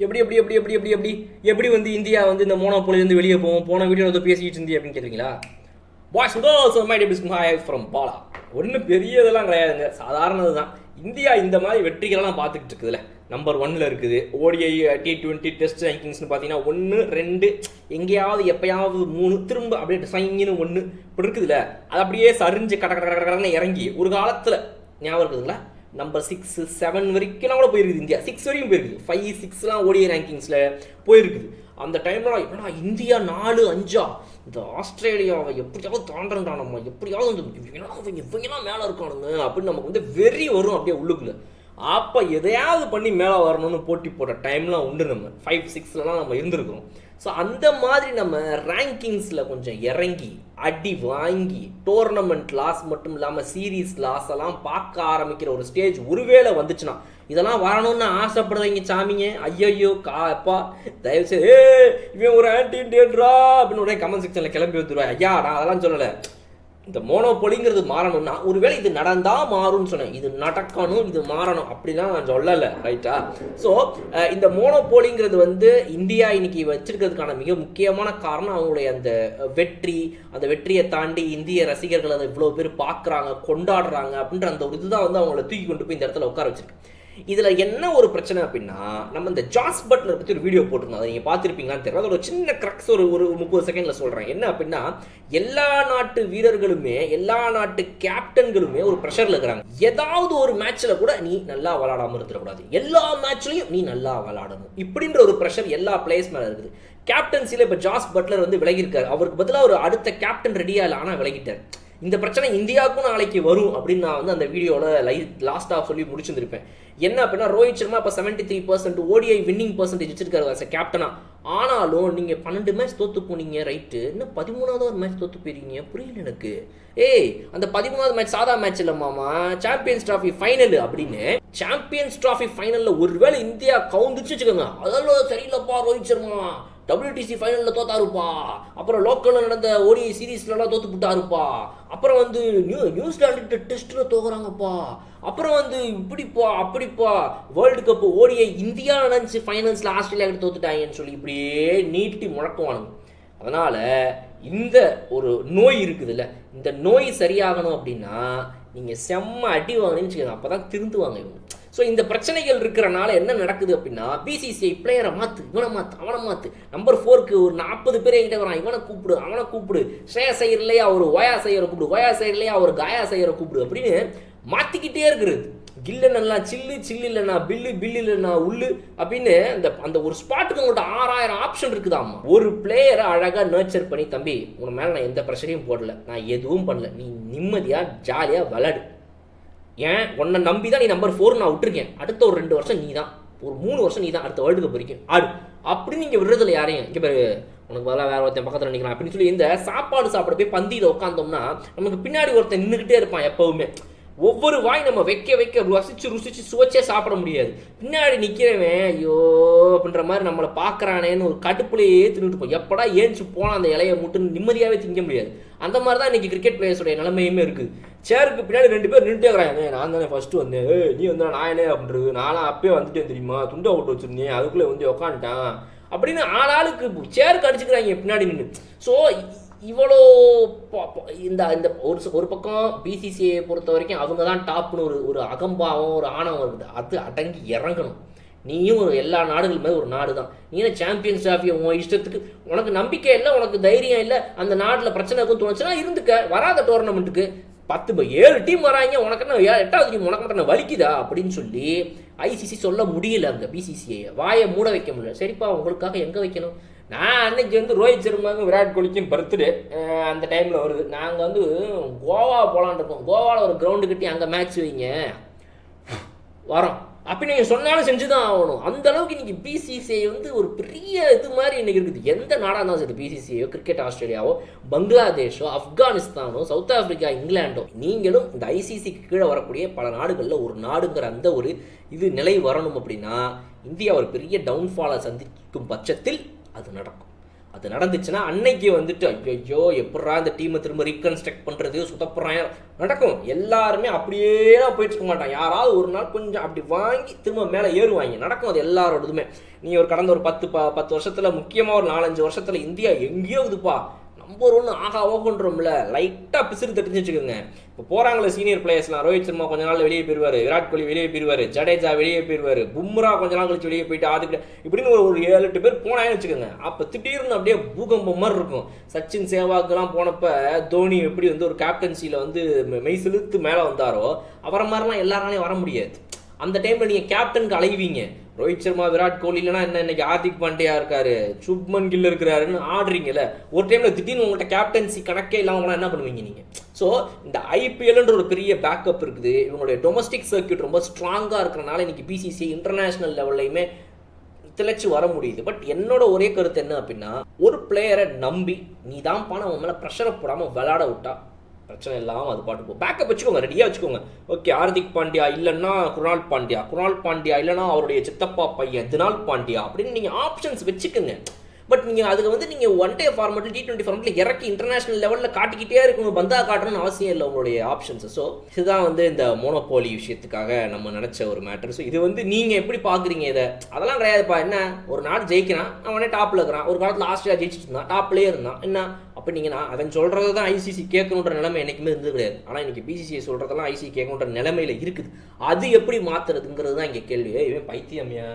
எப்படி எப்படி எப்படி எப்படி எப்படி எப்படி எப்படி வந்து இந்தியா வந்து இந்த மோனோபோலிலேருந்து வெளியே போவோம்? போன வீடியோ வந்து பேசிக்கிட்டு இருந்தீங்க அப்படின்னு கேட்குறீங்களா? Boys girls my name is முஹாய் ஃப்ரம் பாலா. ஒன்றும் பெரிய இதெல்லாம் கிடையாதுங்க, சாதாரணது தான். இந்தியா இந்த மாதிரி வெற்றிகளெல்லாம் பார்த்துக்கிட்டு இருக்குதுல்ல, நம்பர் 1ல் இருக்குது. ஓடிஐ T20 டெஸ்ட் ரேங்கிங்ஸ்னு பார்த்தீங்கன்னா 1 2 எங்கேயாவது எப்பயாவது 3 திரும்ப அப்படியே சைங்கின்னு 1 இப்படி இருக்குதுல்ல, அது அப்படியே சரிஞ்சு கடன்னு இறங்கி ஒரு காலத்தில் ஞாபகம் இருக்குதுங்களா, நம்பர் 6 7 வரைக்கும் கூட போயிருக்குது. இந்தியா 6 வரைக்கும் போயிருக்குது. 5 6 ஓடிஐ ரேங்கிங்ஸில் போயிருக்குது. அந்த டைம்லாம் என்னடா இந்தியா 4 5 இந்த ஆஸ்திரேலியாவை எப்படியாவது தாண்டா, நம்ம எப்படியாவது இவங்கெல்லாம் மேலே இருக்கானுங்க அப்படின்னு நமக்கு வந்து வெறி வரும் அப்படியே உள்ளுக்குள்ள. அப்போ எதையாவது பண்ணி மேலே வரணும்னு போட்டி போட்ட டைம்லாம் உண்டு. நம்ம 5 6லலாம் நம்ம இருந்திருக்கிறோம். ஸோ அந்த மாதிரி நம்ம ரேங்கிங்ஸில் கொஞ்சம் இறங்கி அடி வாங்கி டோர்னமெண்ட் லாஸ் மட்டும் இல்லாமல் சீரீஸ் லாஸ் எல்லாம் பார்க்க ஆரம்பிக்கிற ஒரு ஸ்டேஜ் ஒருவேளை வந்துச்சுன்னா, இதெல்லாம் வரணும்னு ஆசைப்படுறீங்க சாமிங்க, ஐயோ காப்பா தயவுசெய்து இவன் ஒரு ஆன்டி இண்டியன்ரா அப்படின்னு உடனே கமெண்ட் செக்ஷனில் கிளம்பி வந்துடுவேன். ஐயா நான் அதெல்லாம் சொல்லலை. இந்த மோனோபோலிங்கிறது மாறணும்னா ஒருவேளை இது நடந்தால் மாறும்னு சொன்னேன். இது நடக்கணும், இது மாறணும் அப்படிலாம் நான் சொல்லலை, ரைட்டா? ஸோ இந்த மோனோபோலிங்கிறது வந்து இந்தியா இன்னைக்கு வச்சிருக்கிறதுக்கான மிக முக்கியமான காரணம் அவங்களுடைய அந்த வெற்றி. அந்த வெற்றியை தாண்டி இந்திய ரசிகர்கள் அதை இவ்வளோ பேர் பார்க்குறாங்க, கொண்டாடுறாங்க அப்படின்ற அந்த ஒரு இதுதான் வந்து அவங்கள தூக்கி கொண்டு போய் இந்த இடத்துல உட்கார வச்சிருக்கு. இதில் என்ன ஒரு பிரச்சனை அப்படின்னா, நம்ம இந்த ஜாஸ் பட்லர் பற்றி ஒரு வீடியோ போட்டிருந்தோம், அதை நீங்கள் பார்த்துருப்பீங்களான்னு தெரியல. அதோட சின்ன கிரக்ஸ் ஒரு 30 செகண்டில் சொல்கிறேன். என்ன அப்படின்னா, எல்லா நாட்டு வீரர்களுமே எல்லா நாட்டு கேப்டன்களுமே ஒரு ப்ரெஷரில் இருக்கிறாங்க. ஏதாவது ஒரு மேட்ச்சில் கூட நீ நல்லா விளாடாமல் இருந்துடக்கூடாது, எல்லா மேட்ச்லையும் நீ நல்லா விளாடணும் இப்படின்ற ஒரு ப்ரெஷர் எல்லா பிளேயர்ஸ் மேலே இருக்குது. கேப்டன்சியில் இப்போ ஜாஸ் பட்லர் வந்து விலகியிருக்காரு. அவருக்கு பதிலாக ஒரு அடுத்த கேப்டன் ரெடியாக இல்லை, ஆனால் விலகிட்டார். இந்த பிரச்சனை இந்தியாவுக்கும் நாளைக்கு வரும் அப்படின்னு நான் வந்து அந்த வீடியோவில் லாஸ்ட்டாக சொல்லி முடிச்சிருந்திருப்பேன். என்ன அப்படின்னா, ரோஹித் சர்மா இப்போ 73% ஓடிஐ வின்னிங் பர்சன்டேஜ் வச்சிருக்காரு கேப்டனா. ஆனாலும் நீங்கள் 12 மேட்ச் தோற்று போனீங்க, ரைட்டு, இன்னும் 13வது மேட்ச் தோற்று போயிருக்கீங்க, புரியல எனக்கு. அந்த 13வது மேட்ச் சாதா மேட்ச் இல்லை மாமா, சாம்பியன்ஸ் டிராஃபி ஃபைனல் அப்படின்னு. சாம்பியன்ஸ் டிராஃபி ஃபைனலில் ஒருவேளை இந்தியா கவுந்துச்சு வச்சுக்கோங்க, அதெல்லாம் சரியில்லைப்பா ரோஹித் சர்மா, WTC ஃபைனலில் தோத்தாருப்பா, அப்புறம் லோக்கலில் நடந்த ஓடிஐ சீரீஸ்லாம் தோத்து விட்டாருப்பா, அப்புறம் வந்து நியூசிலாண்டு டெஸ்ட்டில் தோக்குறாங்கப்பா, அப்புறம் வந்து இப்படிப்பா அப்படிப்பா, வேர்ல்டு கப்பு ஓடிஐ இந்தியா நடந்துச்சு ஃபைனல்ஸில் ஆஸ்திரேலியா கிட்ட தோத்துட்டாங்கன்னு சொல்லி இப்படியே நீட்டி முழக்குவானுங்க. அதனால் இந்த ஒரு நோய் இருக்குதுல்ல, இந்த நோய் சரியாகணும் அப்படின்னா நீங்கள் செம்ம அடி வாங்கணும்னு வச்சுக்கோங்க, அப்போ தான் திருந்துவாங்க இவங்க. ஸோ இந்த பிரச்சனைகள் இருக்கிறனால என்ன நடக்குது அப்படின்னா, பிசிசிஐ பிளேயரை மாற்று, இவனை மாற்று, அவனை மாற்று, நம்பர் 4க்கு ஒரு 40 பேர் என்கிட்ட வரான், இவனை கூப்பிடு, அவனை கூப்பிடு, ஸ்ரேயா சையர் இல்லையா ஒரு ஒயா சையரை கூப்பிடு, ஒயா சையர் இல்லையா ஒரு காயா சையரை கூப்பிடு அப்படின்னு மாற்றிக்கிட்டே இருக்கிறது. கில்லனா சில்லு, சில்லு இல்லைண்ணா பில்லு, பில்லு இல்லைண்ணா உள்ளு அப்படின்னு அந்த ஒரு ஸ்பாட்டுக்கு உங்கள்கிட்ட 6000 ஆப்ஷன் இருக்குதாம்மா. ஒரு பிளேயரை அழகாக நர்ச்சர் பண்ணி, தம்பி உன மேலே நான் எந்த ப்ரெஷரையும் போடல, நான் எதுவும் பண்ணல, நீ நிம்மதியாக ஜாலியாக விளாடு, ஏன் உன்னை நம்பி தான் நீ நம்பர் 4 நான் விட்டுருக்கேன், அடுத்த ஒரு 2 வருஷம் நீ தான், ஒரு 3 வருஷம் நீ தான், அடுத்த வேர்ல்டு கப் வரைக்கும் ஆடு அப்படின்னு நீங்கள் விடுறதில்ல யாரையும். இங்கே பேர் உனக்கு பதிலாக வேறு ஒருத்தன் பக்கத்தில் நிற்கலாம் அப்படின்னு சொல்லி இந்த சாப்பாடு சாப்பிட போய் பந்தியில் உட்காந்தோம்னா நமக்கு பின்னாடி ஒருத்தன் நின்றுக்கிட்டே இருப்பான் எப்போவுமே. ஒவ்வொரு வாய் நம்ம வைக்க வைக்க ருசிச்சு சுவைச்சே சாப்பிட முடியாது. பின்னாடி நிற்கிறவன் ஐயோ அப்படின்ற மாதிரி நம்மளை பார்க்குறானேன்னு ஒரு கடுப்புலையே தின்னுட்டு போய் எப்படா ஏஞ்சி போனால் அந்த இலையை முட்டுன்னு நிம்மதியாகவே திங்க முடியாது. அந்த மாதிரி தான் இன்றைக்கி கிரிக்கெட் பிளேயர்ஸோடைய நிலைமையுமே இருக்குது. சேருக்கு பின்னாடி 2 பேர் நின்றுட்டே இருக்கிறாங்க, நான் தானே ஃபஸ்ட்டு வந்தேன், நீ வந்து நானே அப்படின்றது, நானும் அப்பயே வந்துட்டேன் தெரியுமா, துண்டை விட்டு வச்சுருந்தேன், அதுக்குள்ளே வந்து உக்காந்துட்டான் அப்படின்னு ஆளாளுக்கு சேருக்கு அடிச்சுக்கிறாங்க பின்னாடி நின்று. ஸோ இவ்வளோ இந்த ஒரு பக்கம் பிசிசிஐயை பொறுத்த வரைக்கும் அவங்க தான் டாப்னு ஒரு அகம்பாவம், ஒரு ஆணவம் இருக்குது. அது அடங்கி இறங்கணும். நீயும் ஒரு எல்லா நாடுகள் மேலே ஒரு நாடு தான், நீ சாம்பியன்ஸ் டிராஃபி உன் இஷ்டத்துக்கு, உனக்கு நம்பிக்கை இல்லை, உனக்கு தைரியம் இல்லை, அந்த நாட்டில் பிரச்சனை இருக்குன்னு தோணுச்சுன்னா இருந்துக்க, வராத டோர்னமெண்ட்டுக்கு 7 டீம் வராங்க, உனக்கு என்ன 8வது டீம் உனக்கு மட்டும் வலிக்குதா அப்படின்னு சொல்லி ஐசிசி சொல்ல முடியல. அங்கே பிசிசிஐ வாயை மூட வைக்க முடியல. சரிப்பா உங்களுக்காக எங்கே வைக்கணும், நான் அன்னைக்கு வந்து ரோஹித் சர்மாவுக்கும் விராட் கோலிக்கும் பர்த்டே அந்த டைமில் வருது, நாங்கள் வந்து கோவா போகலான் இருக்கோம், கோவாவில் ஒரு கிரவுண்டு கட்டி அங்கே மேட்ச் வைங்க வரோம் அப்படி நீங்கள் சொன்னாலும் செஞ்சு தான் ஆகணும். அந்த அளவுக்கு இன்றைக்கி பிசிசிஐ வந்து ஒரு பெரிய இது மாதிரி இன்றைக்கி இருக்குது. எந்த நாடாக இருந்தாலும் சரி, பிசிசிஐயோ கிரிக்கெட் ஆஸ்திரேலியாவோ பங்களாதேஷோ ஆப்கானிஸ்தானோ சவுத் ஆஃப்ரிக்கா இங்கிலாண்டோ, நீங்களும் இந்த ஐசிசிக்கு கீழே வரக்கூடிய பல நாடுகளில் ஒரு நாடுங்கிற அந்த ஒரு இது நிலை வரணும் அப்படின்னா இந்தியா ஒரு பெரிய டவுன்ஃபாலை சந்திக்கும் பட்சத்தில் அது நடக்கும். அது நடந்துச்சுன்னா அன்னைக்கு வந்துட்டு ஐயோ எப்படா இந்த டீமை திரும்ப ரீகன்ஸ்ட்ரக்ட் பண்ணுறது சுத்தப்படுறாங்க நடக்கும். எல்லாருமே அப்படியே தான் போயிட்டு இருக்க மாட்டான். யாராவது ஒரு நாள் கொஞ்சம் அப்படி வாங்கி திரும்ப மேலே ஏறுவாங்க. நடக்கும் அது எல்லாரோடதுமே. நீ ஒரு கடந்த ஒரு 10 வருஷத்தில், முக்கியமாக ஒரு 4-5 வருஷத்தில் இந்தியா எங்கேயோ இதுப்பா நம்பர் 1 ஆகா ஓகன்றோம்ல லைட்டாக பிசுறு தட்டுன்னு வச்சுக்கோங்க. இப்போ போகிறாங்களே சீனியர் பிளேயர்ஸ்லாம், ரோஹித் சர்மா கொஞ்ச நாள் வெளியே போயிடுவார், விராட் கோலி வெளியே போயிடுவார், ஜடேஜா வெளியே போயிடுவார், பும்ரா கொஞ்ச நாள் கழிச்சு வெளியே போயிட்டு அதுக்கு இப்படின்னு ஒரு 7-8 பேர் போனாங்கன்னு வச்சுக்கோங்க. அப்போ திடீர்னு அப்படியே பூகம்பம் மாதிரி இருக்கும். சச்சின் சேவாக்கெல்லாம் போனப்போ தோனி எப்படி வந்து ஒரு கேப்டன்சியில் வந்து மெய் செலுத்து மேலே வந்தாரோ அவரை மாதிரிலாம் எல்லாராலையும் வர முடியாது. அந்த டைமில் நீங்கள் கேப்டனுக்கு அலைவீங்க. ரோஹித் சர்மா, விராட் கோலி இல்லைனா என்ன, இன்னைக்கு ஹார்திக் பாண்டியா இருக்காரு, சுப்மன் கில் இருக்கிறாருன்னு ஆடுறீங்கல்ல. ஒரு டைமில் திடீர்னு உங்கள்கிட்ட கேப்டன்சி கணக்கே இல்லாமலாம் என்ன பண்ணுவீங்க நீங்கள்? ஸோ இந்த ஐபிஎல்ன்ற ஒரு பெரிய பேக்கப் இருக்குது. இவங்களுடைய டொமஸ்டிக் சர்க்கியூட் ரொம்ப ஸ்ட்ராங்காக இருக்கிறனால இன்னைக்கு பிசிசிஐ இன்டர்நேஷ்னல் லெவல்லையுமே திளைச்சி வர முடியுது. பட் என்னோட ஒரே கருத்து என்ன அப்படின்னா, ஒரு பிளேயரை நம்பி நீ தான் அவன் மேலே ப்ரெஷரை போடாமல் விளையாட விட்டா பிரச்சனை இல்லாமல் அது பாட்டு போகும். பேக்கப் வச்சுக்கோங்க, ரெடியாக வச்சுக்கோங்க. ஓகே, ஹார்திக் பாண்டியா இல்லைன்னா குணால் பாண்டியா இல்லைன்னா அவருடைய சித்தப்பா பையன் தினால் பாண்டியா அப்படின்னு நீங்கள் ஆப்ஷன்ஸ் வச்சுக்கோங்க. பட் நீங்கள் அதுக்கு வந்து நீங்கள் ஒன் டே ஃபார்மெட்டில் T20 ஃபார்மெட்டில் இறக்கி இன்டர்நேஷனல் லெவலில் காட்டிக்கிட்டே இருக்கணும், பந்தா காட்டணும்னு அவசியம் இல்லை உங்களுடைய ஆப்ஷன்ஸ். ஸோ இதுதான் வந்து இந்த மோனோபோலி விஷயத்துக்காக நம்ம நினச்ச ஒரு மேட்டர். ஸோ இது வந்து நீங்கள் எப்படி பார்க்குறீங்க இதை? அதெல்லாம் கிடையாதுப்பா. என்ன ஒரு நாடு ஜெயிக்கிறான், அவனே டாப்பில் இருக்கிறான். ஒரு காலத்தில் ஆஸ்திரேலியா ஜெயிச்சுட்டு இருந்தான், டாப்லேயே இருந்தான். என்ன அப்போ நீங்கள் அவன் சொல்கிறது தான் ஐசிசி கேட்கணுன்ற நிலைமை என்றைக்குமே இருந்தது கிடையாது. ஆனால் இன்றைக்கி பிசிசிஐ சொல்கிறதெல்லாம் ஐசிசி கேட்கணுன்ற நிலைமையில் இருக்குது. அது எப்படி மாற்றுறதுங்கிறது தான் இங்கே கேள்வி. இவன் பைத்தியம்யா,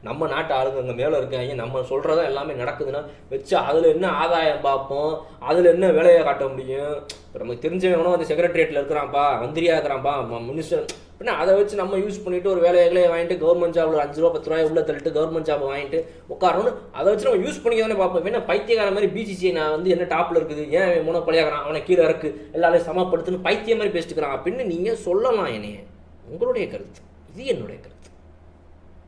நம்ம நாட்டு ஆளுங்க அங்கே மேலே இருக்காங்க, நம்ம சொல்கிறதா எல்லாமே நடக்குதுன்னா வச்சு அதில் என்ன ஆதாயம் பார்ப்போம், அதில் என்ன வேலையை காட்ட முடியும்? இப்போ நமக்கு தெரிஞ்சவனும் அந்த செக்ரட்டரியேட்டில் இருக்கிறான்ப்பா, மந்திரியாக இருக்கிறான்ப்பா, மினிஸ்டர், அப்படின்னா அதை வச்சு நம்ம யூஸ் பண்ணிவிட்டு ஒரு வேலையை வாங்கிட்டு கவர்மெண்ட் ஜாபில் 5 ரூபா 10 ரூபாய் உள்ள தள்ளிட்டு கவர்மெண்ட் ஜாப் வாங்கிட்டு உட்காரணும். அதை வச்சு நம்ம யூஸ் பண்ணி தானே பார்ப்போம். என்ன பைத்தியக்கார மாதிரி பிசிசிஐ நான் வந்து என்ன டாப்பில் இருக்குது, ஏன் மூணு பழியாகிறான், அவனை கீழே இறக்கு, எல்லாரையும் சமப்படுத்துன்னு பைத்திய மாதிரி பேசிட்டுக்கிறான் அப்படின்னு நீங்கள் சொல்லலாம். என்னைய உங்களுடைய கருத்து இது, என்னுடைய கருத்து.